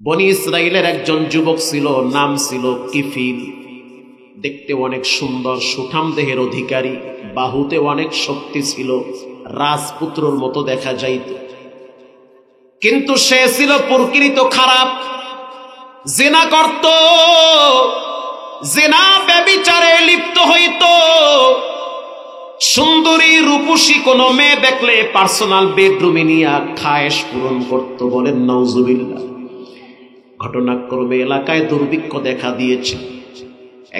বনি ইসরাইলের একজন যুবক ছিল, নাম ছিল কিফিল। দেখতে অনেক সুন্দর, সুঠাম দেহের অধিকারী, বাহুতে অনেক শক্তি ছিল, রাজপুত্রর মতো দেখা যাইত। কিন্তু সে ছিল প্রকৃত খারাপ, জিনা করত, জিনা ব্যভিচারে লিপ্ত হইত। সুন্দরী রূপসী কোন মেয়ে দেখলে পার্সোনাল বেডরুমে নিয়ে খায়েশ পূরণ করত। বলেন নাউজুবিল্লাহ। ঘটনাক্রমে এলাকায় দুর্ভিক্ষ দেখা দিয়েছে।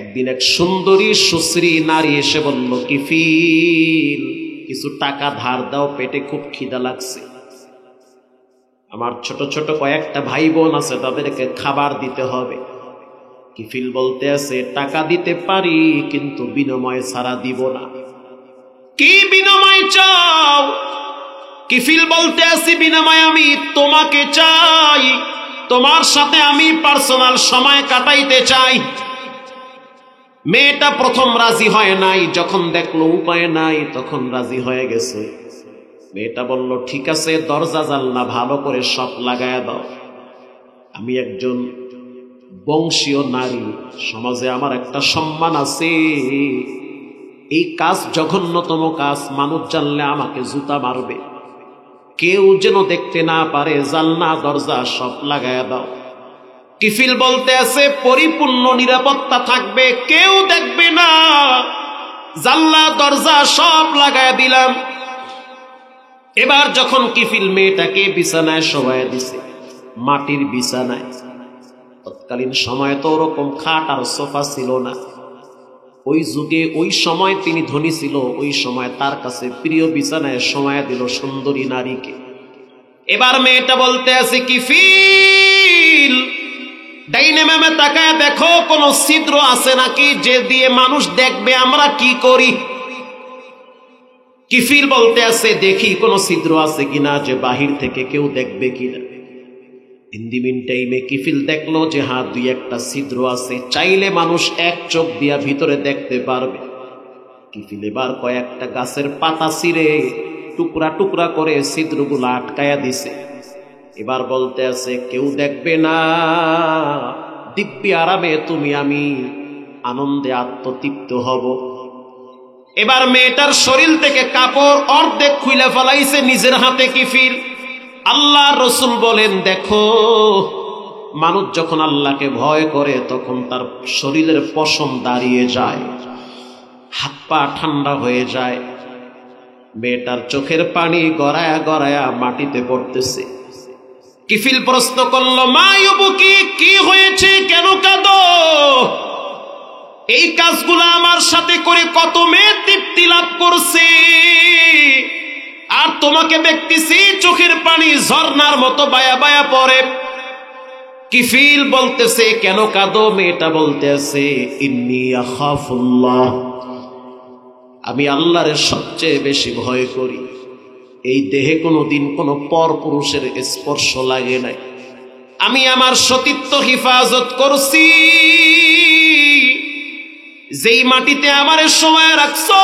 একদিন এক সুন্দরী সুশ্রী নারী এসে বলল, কিফিল, কিছু টাকা ধার দাও, পেটে খুব খিদা লাগছে। আমার ছোট ছোট কয়েকটা ভাই বোন আছে, তাদেরকে খাবার দিতে হবে। কিফিল বলতে আছে, টাকা দিতে পারি, কিন্তু বিনিময় ছাড়া দিব না। কি বিনিময় চাও? কিফিল বলতে আছে, বিনিময় আমি তোমাকে চাই, তোমার সাথে আমি পার্সোনাল সময় কাটাইতে চাই। মেয়েটা প্রথম রাজি হয় নাই, যখন দেখলো উপায় নাই তখন রাজি হয়ে গেছে। মেয়েটা বলল, ঠিক আছে, দরজা জানলা ভালো করে সব লাগায়া দাও। আমি একজন বংশীয় নারী, সমাজে আমার একটা সম্মান আছে। এই কাজ জঘন্যতম কাজ, মানুষ জানলে আমাকে জুতা মারবে। কেউ যেন দেখতে না পারে, জানলা দরজা সব লাগায়া দাও। কিফিল বলতে আছে, পরিপূর্ণ নিরাপত্তা থাকবে, কেউ দেখবে না, জানলা দরজা সব লাগায়া দিলাম। এবার যখন কিফিল মেয়েটাকে বিছানায় শোয়ায় দিছে, মাটির বিছানায়। তৎকালীন সময় তো ওরকম খাট আর সোফা ছিল না। ওই যুগে, ওই সময় তিনি ধনী ছিল, ওই সময় তার কাছে প্রিয় বিছানায় শোয়ায় দিল সুন্দরী নারীকে। এবার মেয়েটা বলতে আছে, কিফিল, ডাইনে বামে তাকায় দেখো কোন ছিদ্র আছে নাকি, যে দিয়ে মানুষ দেখবে আমরা কি করি। কিফিল বলতে আছে, দেখি কোন ছিদ্র আছে কিনা, যে বাহির থেকে কেউ দেখবে কিনা। ইন দি মিন টাইমে কিফিল দেখলো যে হ্যাঁ, দুই একটা ছিদ্র আছে, চাইলে মানুষ এক চোখ দিয়া ভিতরে দেখতে পারবে। কিফিল এবার কয়েকটা গাছের পাতা ছিঁড়ে টুকরা টুকরা করে ছিদ্রগুলো আটকায়া দিছে। এবার বলতে আছে, কেউ দেখবে না, দিব্যি আরামে তুমি আমি আনন্দে আত্মতৃপ্ত হব। এবার মেয়েটার শরীর থেকে কাপড় অর্ধেক খুলে ফেলাইছে নিজের হাতে কিফিল। আল্লাহ রসুল বলেন, দেখো, মানুষ যখন আল্লাহকে ভয় করে তখন তার শরীরের পশম দাঁড়িয়ে যায়, হাত পা ঠান্ডা হয়ে যায়। মেয়েটার চোখের পানি গড়ায়া গড়ায়া মাটিতে পড়তেছে। কিফিল প্রশ্ন করল, মা ইউবুকি, কি হয়েছে, কেন কাঁদো? এই কাজগুলো আমার সাথে করে কত মেয়ে তৃপ্তি লাভ করছে, আর তোমাকে দেখতেছি চোখের পানি ঝর্ণার মতো বায়া বায়া পড়ে। কিফিল বলতেছে, কেন কাঁদো? মেয়েটা বলতে আছে, ইন্নী আখাফুল্লাহ, আমি আল্লাহর সবচেয়ে বেশি ভয় করি। এই দেহে কোনোদিন কোনো পর পুরুষের স্পর্শ লাগে নাই। আমি আমার সতীত্ব হিফাজত করছি। যেই মাটিতে আমারে সময় রাখছো,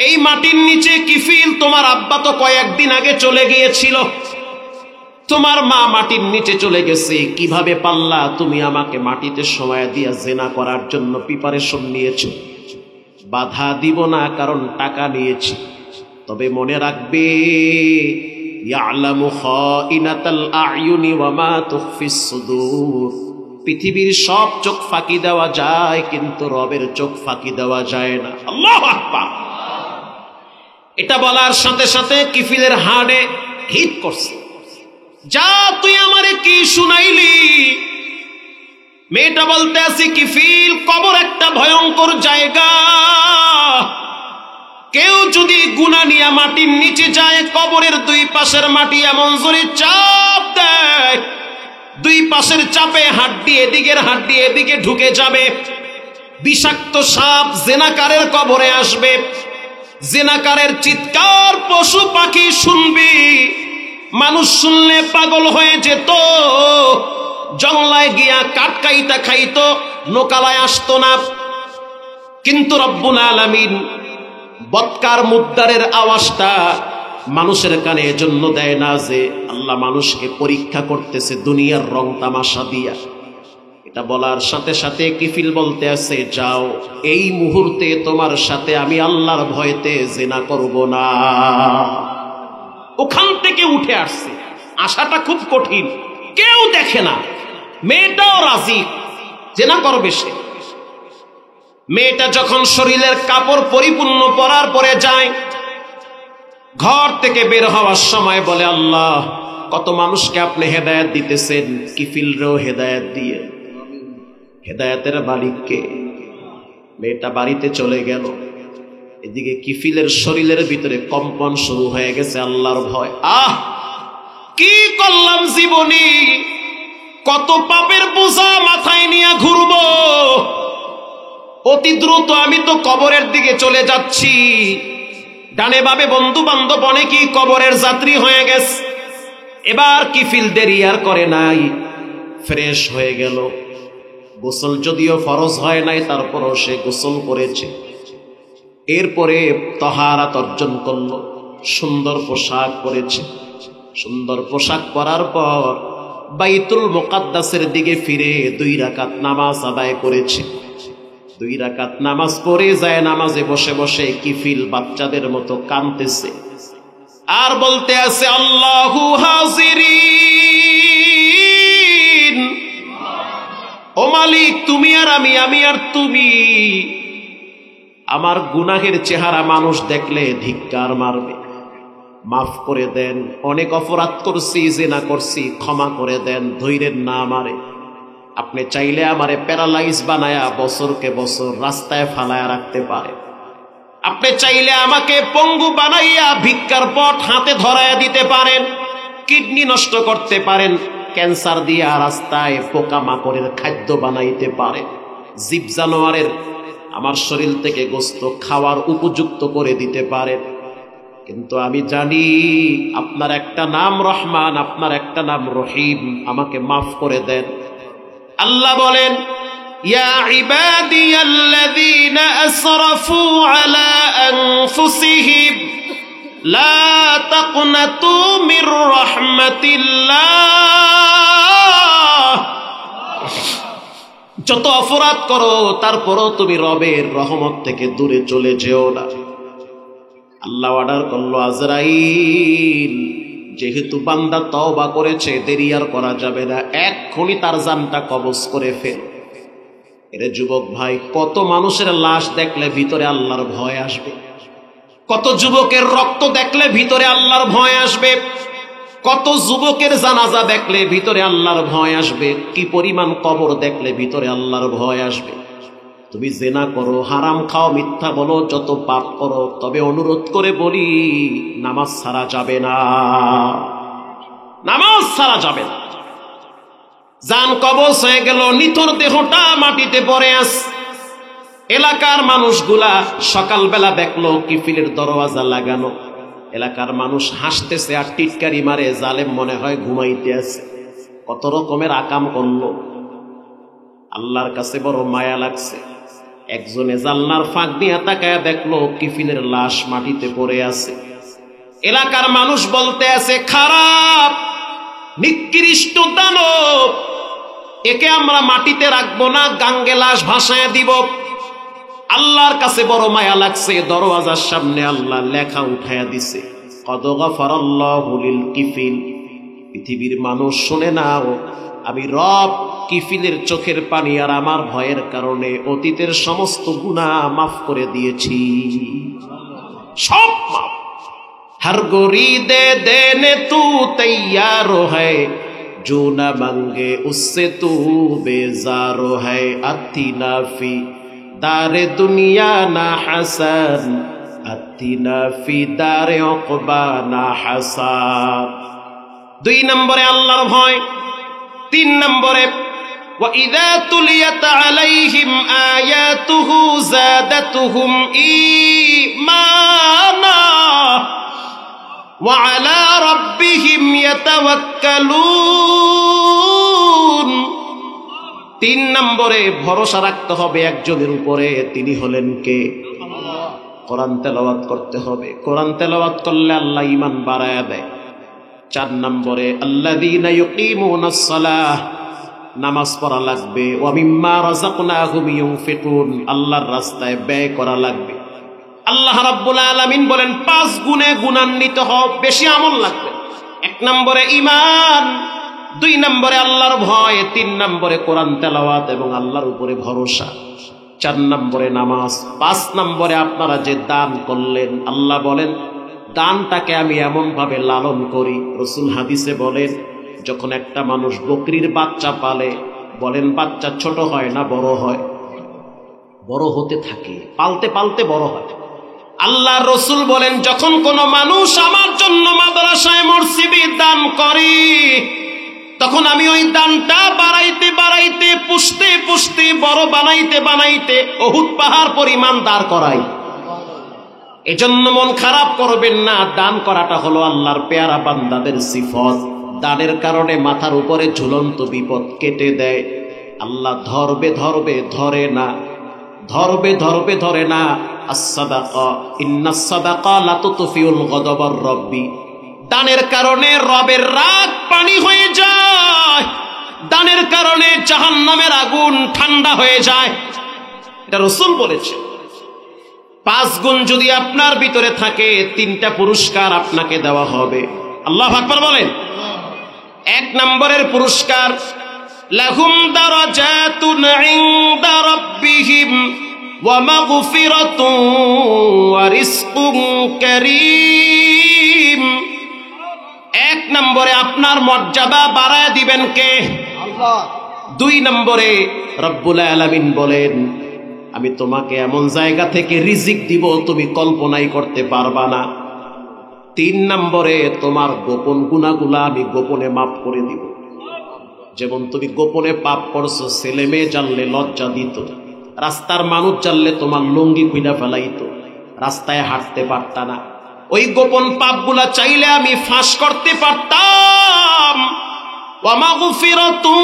এই মাটির নিচে কিফিল, তোমার আব্বা তো কয়েকদিন আগে চলে গিয়েছিল, তোমার মা মাটির নিচে চলে গেছে। কিভাবে পাল্লা তুমি আমাকে মাটিতে সময় দিয়া জেনা করার জন্য প্রিপারেশন নিয়েছো? বাধা দিব না, কারণ টাকা নিয়েছি। তবে মনে রাখবে, ইয়ালামু খাইনাতাল আয়ুনি ওয়া মা তুখফিস সুদূর। পৃথিবীর সব চোখ ফাঁকি দেওয়া যায়, কিন্তু রবের চোখ ফাঁকি দেওয়া যায় না। আল্লাহু আকবার। এটা বলার সাথে সাথে কিফিলের হাড়ে হিট করছে। যা, তুই আমারে কি শুনাইলি? মেয়েটা বলতে আছে, কিফিল, কবর একটা ভয়ঙ্কর জায়গা। কেউ যদি গুনাহ নিয়ে মাটির নিচে যায়, কবরের দুই পাশের মাটি এমন জোরে চাপ দেয়, দুই পাশের চাপে হাড্ডি এদিকের হাড্ডি এদিকে ঢুকে যাবে। বিষাক্ত সাপ জেনাকারের কবরে আসবে। জেনাকারের চিৎকার পশু পাখি শুনবি, মানুষ শুনলে পাগল হয়ে যেত। জঙ্গলায় গিয়া কাটকাইতা খাইতো, নোকালায় আসতো না। কিন্তু রব্বুল আলামিন বৎকার মুদ্দারের আওয়াজটা মানুষের কানে এজন্য দেয় না যে আল্লাহ মানুষকে পরীক্ষা করতেছে দুনিয়ার রং তামাশা দিয়া। এটা বলার সাথে সাথে কিফিল বলতে আছে, যাও এই মুহূর্তে তোমার সাথে আমি আল্লাহর ভয়তে জিনা করব না। ওখান থেকে উঠে আসছে, আশাটা খুব কঠিন, কেউ দেখে না, মেয়েটাও রাজি জিনা করবে সে। মেয়েটা যখন শরীরের কাপড় পরিপূর্ণ পরার পরে যায়, ঘর থেকে বের হওয়ার সময় বলে, আল্লাহ কত মানুষকে আপনি হেদায়েত দিতেছেন, কিফিলরেও হেদায়েত দিয়ে। হেদায়েতের মালিককে। মেয়েটা বাড়িতে চলে গেল, এদিকে কিফিলের শরীরের ভিতরে কম্পন শুরু হয়ে গেছে আল্লাহর ভয়। কি করলাম জীবনী, কত পাপের বোঝা মাথায় নিয়ে ঘুরবো, অতি দ্রুত আমি তো কবরের দিকে চলে যাচ্ছি। ডানে বামে বন্ধু বান্ধব অনেকেই কবরের যাত্রী হয়ে গেছে। এবার কিফিল দেরি আর করে নাই, ফ্রেশ হয়ে গেল। গোসল যদিও ফরজ হয় নাই, তারপরও সে গোসল করেছে। এরপরে তাহারাত অর্জন করলো, সুন্দর পোশাক পরেছে। সুন্দর পোশাক পরার পর বাইতুল মুকাদ্দাসের দিকে ফিরে 2 রাকাত নামাজ আদায় করেছে। 2 রাকাত নামাজ পড়ে যায় নামাজে বসে বসে কিফিল বাচ্চাদের মতো কাঁদতেছে আর বলতে আছে, আল্লাহু হাজিরিন, ও মালিক তুমি আর আমি, আমি আর তুমি। আমার গুনাহের চেহারা মানুষ দেখলে ধিক্কার মারবে, মাফ করে দেন, অনেক অপরাধ করছি, জিনা করছি, ক্ষমা করে দেন, ধৈর্যের না আমারে। আপনি চাইলে আমারে প্যারালাইজ বানায়া বছরকে বছর রাস্তায় ফালায়া রাখতে পারেন। আপনি চাইলে আমাকে পঙ্গু বানাইয়া ভিক্ষার পট হাতে ধরায়া দিতে পারেন, কিডনি নষ্ট করতে পারেন, ক্যান্সার দিয়া রাস্তায় পোকামাকড়ের খাদ্য বানাইতে পারেন, জীব জানোয়ারের আমার শরীর থেকে গোস্ত খাওয়ার উপযুক্ত করে দিতে পারেন। কিন্তু আমি জানি আপনার একটা নাম রহমান, আপনার একটা নাম রহিম, আমাকে মাফ করে দেন। আল্লাহ বলেন, ইয়া ইবাদিয়াল্লাযীনা আসরাফু আলা আনফুসিহিম লা তাকনাতু মির রাহমাতিল্লাহ। যত অপরাধ করো তারপরও তুমি রবের রহমত থেকে দূরে চলে যেও না। আল্লাহ অর্ডার করলো, আজরাইল যেহেতু বান্দা তওবা করেছে, দেরি আর করা যাবে না, এক্ষুনি তার জানটা কবজ করে ফেল। এরে যুবক ভাই, কত মানুষের লাশ দেখলে ভিতরে আল্লাহর ভয় আসবে, কত যুবকের রক্ত দেখলে ভিতরে আল্লাহর ভয় আসবে, কত যুবকের জানাজা দেখলে ভিতরে আল্লাহর ভয় আসবে, কি পরিমাণ কবর দেখলে ভিতরে আল্লাহর ভয় আসবে। তুমি জেনা করো, হারাম খাও, মিথ্যা বলো, যত পাপ করো, তবে অনুরোধ করে বলি, নামাজ ছাড়া যাবে না, নামাজ ছাড়া যাবে না। জান কবজ হয়ে গেল, নিথর দেহটা মাটিতে পড়ে আছে। এলাকার মানুষগুলা সকালবেলা দেখলো কিফিলের দরওয়াজা লাগানো, এলাকার মানুষ হাসতেছে আর টিটকারি মারে, জালেম মনে হয় ঘুমাইতে আছে, কত রকমের আকাম করলো। আল্লাহর কাছে বড় মায়া লাগছে। একজনে জানলার ফাঁক দিয়ে তাকায়া দেখলো কিফিলের লাশ মাটিতে পড়ে আছে। এলাকার মানুষ বলতে আছে, খারাপ নিকৃষ্ট দানব, একে আমরা মাটিতে রাখবো না, গাঙ্গে লাশ ভাসায় দিব। আল্লাহর কাছে বড় মায়া লাগছে। দরওয়াজার সামনে আল্লাহ লেখা উঠায়া দিছে, কদ গফারাল্লাহু লিল কিফিল। পৃথিবীর মানুষ শুনে নাও, আমি রব কিফিলের চোখের পানি আর আমার ভয়ের কারণে অতীতের সমস্ত গুনাহ মাফ করে দিয়েছি, সব মাফ। हर गोरी दे देने तू तैयार है, जो न मांगे उससे तू बेजार है। अति नाफी दारे दुनिया ना हसन, अति नाफी दारे उक़बा ना हसन। 2 নম্বরে আল্লাহর ভয়। 3 নম্বরে وَإِذَا تُلِيَتْ عَلَيْهِمْ آيَاتُهُ زَادَتْهُمْ إِيمَانًا وَعَلَى رَبِّهِمْ يَتَوَكَّلُونَ। 3 নম্বরে ভরসা রাখতে হবে একজনের উপরে, তিনি হলেন কে? কোরআন তেলাওয়াত করতে হবে। কোরআন তেলাওয়াত করলে আল্লাহ ঈমান বাড়ায়া দেয়। 4 নম্বরে আল্লাযীনা ইউকিমুনাস সালাহ, নামাজ পড়া লাগবে। ওয়া মিম্মা রাযাকনাহুম ইউনফিকুন, আল্লাহর রাস্তায় ব্যয় করা লাগবে। আল্লাহ রাব্বুল আলামিন বলেন 5 গুণে গুণান্বিত হও, বেশি আমল লাগবে। 1 নম্বরে ঈমান, 2 নম্বরে আল্লাহর ভয়, 3 নম্বরে কোরআন তেলাওয়াত এবং আল্লাহর উপরে ভরসা, 4 নম্বরে নামাজ, 5 নম্বরে আপনারা যে দান করলেন, আল্লাহ বলেন দানটাকে আমি এমন ভাবে লালন করি। রাসূল হাদিসে বলেন যখন একটা মানুষ বকরির বাচ্চা পালে, বলেন বাচ্চা ছোট হয় না বড় হয়? বড় হতে থাকে, পালতে পালতে বড় হয়। আল্লাহ রসুল বলেন যখন কোন মানুষ আমার জন্য মাদ্রাসায় মসজিদে দান করে, তখন আমি ওই দানটা বাড়াইতে বাড়াইতে পুষতে পুষতে বড় বানাইতে বানাইতে উহুদ পাহাড় পরিমাণ দাঁড় করাই। এজন্য মন খারাপ করবেন না, দান করাটা হলো আল্লাহর পেয়ারা বান্দাদের সিফত। দানের কারণে মাথার উপরে ঝুলন্ত বিপদ কেটে দেয়। আল্লাহ ধরবে ধরবে ধরে না, ধরবে ধরবে ধরে না। as-সাদাকা ইন্নাস সাদাকা লা তুতফিউল গযবার রব্বি, দানের কারণে রবের রাগ পানি হয়ে যায়, দানের কারণে জাহান্নামের আগুন ঠান্ডা হয়ে যায়। এটা রাসূল বলেছে। 5 গুণ যদি আপনার ভিতরে থাকে, 3টা পুরস্কার আপনাকে দেওয়া হবে। আল্লাহু আকবার বলেন। 1 নম্বরের পুরস্কার লাহুম দারাজাতুন ইনদা রাব্বিহিম ওয়া মাগফিরাতুন ওয়া রিজকুন কারীম। 1 নম্বরে আপনার মর্যাদা বাড়ায় দিবেন কে? আল্লাহ। 2 নম্বরে রব্বুল আলামিন বলেন আমি তোমাকে এমন জায়গা থেকে রিজিক দিব তুমি কল্পনাই করতে পারবা না। 3 নম্বরে তোমার গোপন গুনাহগুলো আমি গোপনে মাফ করে দিব। যেমন তুমি গোপনে পাপ করছো, ছেলে মেয়ে জানলে লজ্জা দিত, রাস্তার মানুষ জানলে তোমার লুঙ্গি খুইলা ফেলাইতো, রাস্তায় হাঁটতে পারতা না। ওই গোপন পাপগুলা চাইলে আমি ফাঁস করতে পারতাম। ওয়া মাগফিরাতু,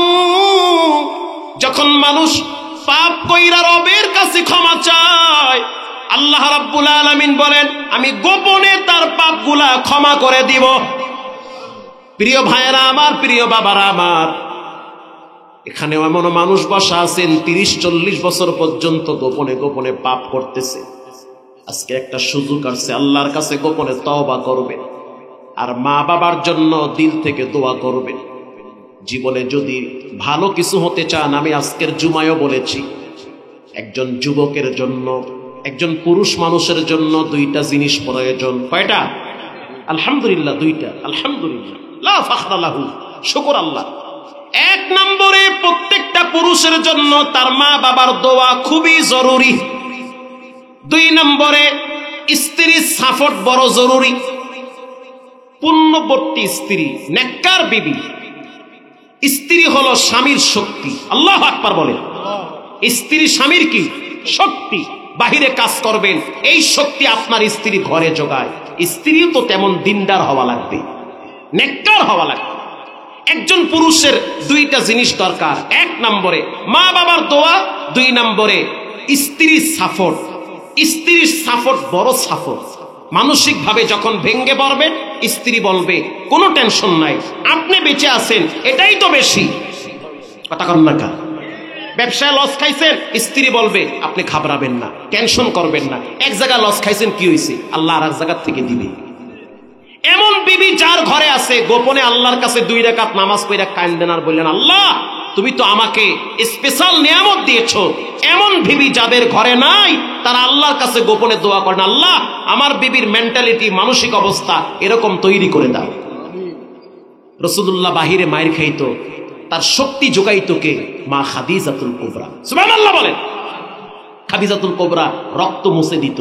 যখন মানুষ পাপ কইরা রবের কাছে ক্ষমা চায়, আল্লাহ রাব্বুল আলামিন বলেন আমি গোপনে তার পাপগুলা ক্ষমা করে দিব। প্রিয় ভাইয়েরা আমার, প্রিয় বাবারা আমার, এখানে এমন মানুষ বসা আছেন 30-40 বছর পর্যন্ত গোপনে গোপনে পাপ করতেছে। আজকে একটা সুযোগ আসছে, আল্লাহর কাছে গোপনে তওবা করবেন আর মা বাবার জন্য দিল থেকে দোয়া করবেন। জীবনে যদি ভালো কিছু হতে চান, আমি আজকের জুমায়ও বলেছি, একজন যুবকের জন্য, একজন পুরুষ মানুষের জন্য 2টা জিনিস প্রয়োজন। কয়টা? আলহামদুলিল্লাহ 2টা। আলহামদুলিল্লাহ, লা ফাখরা লাহু, শুকর আল্লাহ। 1 নম্বরে প্রত্যেকটা পুরুষের জন্য তার মা বাবার দোয়া খুবই জরুরি। 2 নম্বরে স্ত্রীর সাপোর্ট বড় জরুরি। পুণ্যবর্তী স্ত্রী, নেককার বিবি। স্ত্রী হলো স্বামীর শক্তি। আল্লাহু আকবার বলে। স্ত্রী স্বামীর কি শক্তি? বাহিরে কাজ করবেন, এই শক্তি আপনার স্ত্রী ঘরে জোগায়। স্ত্রীও তো তেমন দিনদার হওয়া লাগবে, নেককার হওয়া লাগবে। একজন পুরুষের 2টা জিনিস দরকার। 1 নম্বরে মা বাবার দোয়া, 2 নম্বরে স্ত্রীর সাপোর্ট। স্ত্রীর সাপোর্ট বড় সাপোর্ট। মানসিক ভাবে যখন ভেঙ্গে পড়বেন, স্ত্রী বলবে কোনো টেনশন নাই, আপনি বেঁচে আছেন, এটাই তো বেশি। কথা কন না কা? ব্যবসায় লস খাইছেন, স্ত্রী বলবে আপনি ঘাবড়াবেন না, টেনশন করবেন না, এক জায়গায় লস খাইছেন, কি হয়েছে, আল্লাহ আর এক জায়গা থেকে দিবে। এমন বিবি যার ঘরে আছে, গোপনে আল্লাহর কাছে 2 রাকাত নামাজ পড়ে কাঁদেন আর বললেন আল্লাহ তুমি তো আমাকে স্পেশাল নিয়ামত দিয়েছো। এমন বিবি যাদের ঘরে নাই, তারা আল্লাহর কাছে গোপনে দোয়া করেন আল্লাহ আমার বিবির মেন্টালিটি, মানসিক অবস্থা এরকম তৈরি করে দাও। রাসূলুল্লাহ বাহিরে মায়ের খাইতো, তার শক্তি যোগাইতো কে? মা খাদিজাতুল কুবরা। সুবহানাল্লাহ বলেন। খাদিজাতুল কুবরা রক্ত মুছে দিত।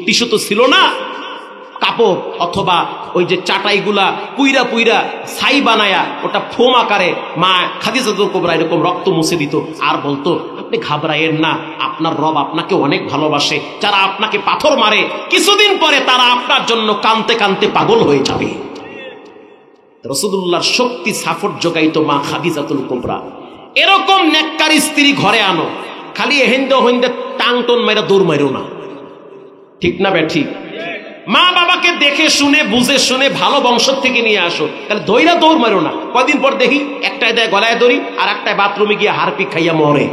টিস্যু তো ছিল না, কাপড় অথবা ওই যে চাটাইগুলা পুইরা পুইরা ছাই বানায়া ওটা ফোম আকারে মা খাদিজাতুল কুবরা এরকম রক্ত মুছে দিত আর বলতো আপনি ঘাবড়ায়েন না, আপনার রব আপনাকে অনেক ভালোবাসে। যারা আপনাকে পাথর মারে, কিছুদিন পরে তারা আপনার জন্য কানতে কানতে পাগল হয়ে যাবে। রাসূলুল্লাহর শক্তি সাপোর্ট যোগাইতো মা খাদিজাতুল কুবরা। এরকম নেককার স্ত্রী ঘরে আনো, খালি এহেন্দে হইন্দে টাং টন মাইরা দৌড় মাইরো না, ঠিক না ঠিক? মা বাবাকে দেখে শুনে বুঝে শুনে ভালো বংশ থেকে নিয়ে আসো, তাহলে দইরা দৌড় মারো না। কয়দিন পর দেখি একটায় দেয় গলায় দড়ি, আর একটায় বাথরুমে গিয়ে হারপিক খাইয়া মরে।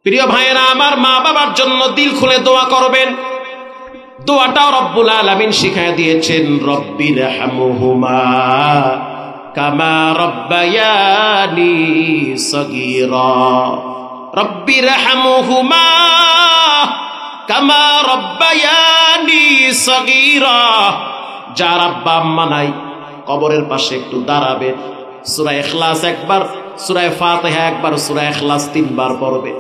প্রিয় ভাইয়েরা আমার, মা বাবার জন্য দিল খুলে দোয়া করবেন। দোয়াটাও রব্বুল আলামিন শিখায় দিয়েছেন, রব্বির হামহুমা কামা রব্বায়ানি সগীরা। রব্বির হামহুমা কামা রব্বায়ানি সগীরা। যার আব্বা আম্মা নাই কবরের পাশে একটু দাঁড়াবে, সূরা ইখলাস একবার, সূরা ফাতিহা একবার, সূরা ইখলাস 3 বার পড়বে।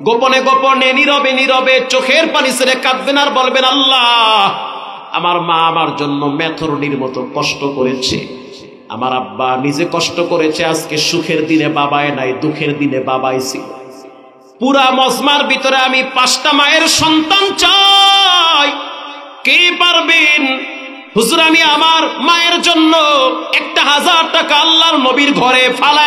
গোপনে গোপনে নীরবে নীরবে চোখের পানি ছেড়ে কাঁদবেন আর বলবেন, আল্লাহ আমার মা আমার জন্য মেথরনির মতো কষ্ট করেছে, আমার আব্বা নিজে কষ্ট করেছে, আজকে সুখের দিনে বাবাই নাই, দুঃখের দিনে বাবাই ছিল। পুরা মজমার ভিতরে আমি 5টা মায়ের সন্তান চাই, কে পারবেন? হুজুর আমি আমার মায়ের জন্য 1000 টাকা আল্লাহর নবীর ঘরে ফালা